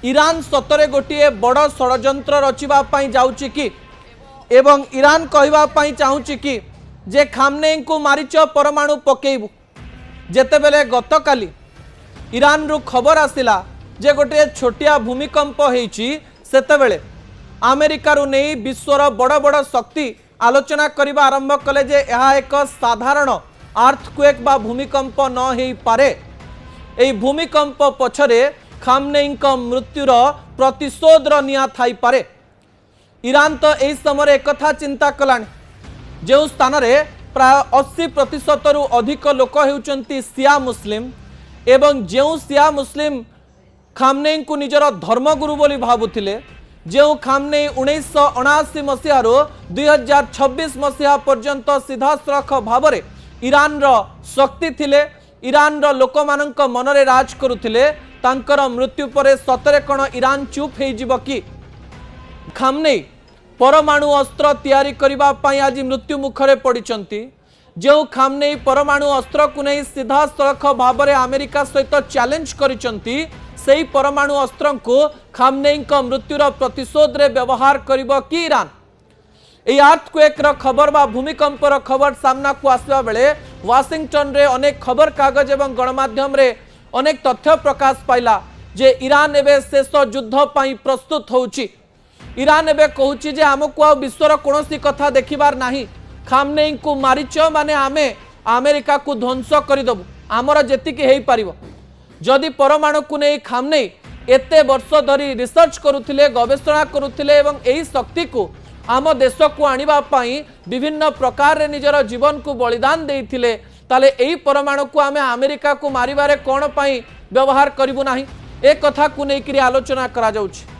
Iran सतरे गोटे बड़ षड्यंत्र रचिबा पई जाउची कि एवं ईरान कहबा पई चाहूची कि जे खामनेई को मारिच परमाणु पकेइबु। जेतेबेले गतकाली ईरान रु खबर आसिला जे गोटे छोटिया भूमिकंप हेइची सेतेबेले अमेरिका रु नै विश्वर बड़ बड़ शक्ति आलोचना करबा आरंभ कले जे यह एक साधारण अर्थक्वेक बा भूमिकंप न हेई पारे। एई भूमिकंप पछरे खामनेई मृत्युर प्रतिशोध निया थाई पारे। ईरान तो यही समय एक चिंता कलानी जो स्थान रे प्राय 80% रु अधिक लोक हेउचंती शिया मुस्लिम एवं जो शिया मुस्लिम खामनेई को निजर धर्मगुरु बोली भाबुथिले, जो खामनेई 1979 मसीह 2026 मसीहा पर्यंत सीधासख भाव में ईरान रो शक्ति थिले, ईरान रो लोक मानक मनरे राज करुथिले, तांकर मृत्यु पर सतरे कण ईरान चुप हो जिवो कि? खामनेई परमाणु अस्त्र तैयारी करिबा पई आज मृत्यु मुखरे पड़िचंती। जो खामनेई परमाणु अस्त्र को नहीं सीधा सड़क भाव में अमेरिका सहित चैलेंज करिचंती, सेही परमाणु अस्त्र को खामनेई मृत्युर प्रतिशोध रे व्यवहार करिबो कि ईरान? यह अर्थक्वेक खबर बा भूमिकंप खबर सामना को आसवा बेले वाशिंगटन रे अनेक खबर कागज एवं गणमाध्यम रे अनेक तथ्य प्रकाश पाइला जे ईरान एबे शेष युद्ध पई प्रस्तुत होउची। ईरान एबे कहूची जे हमकु आ विश्वर कोनोसी कथा देखिबार नाही, खामनेई को मारिच माने आमे अमेरिका को ध्वंस करिदबु, आमर जेतिकी हेई पारिबो। जदि परमाणु को नहीं खामनेई एते वर्ष धरी रिसर्च करुथिले, गवेषणा करुथिले एवं एही शक्ति को आम देश को आनिबा पई विभिन्न प्रकार रे निजर जीवन को बलिदान देइथिले, ताले एही परमाणु को आमे अमेरिका को मारिबारे कोन पई व्यवहार करिबु नाही, ए कथा को नेकिरी आलोचना करा जाउछि।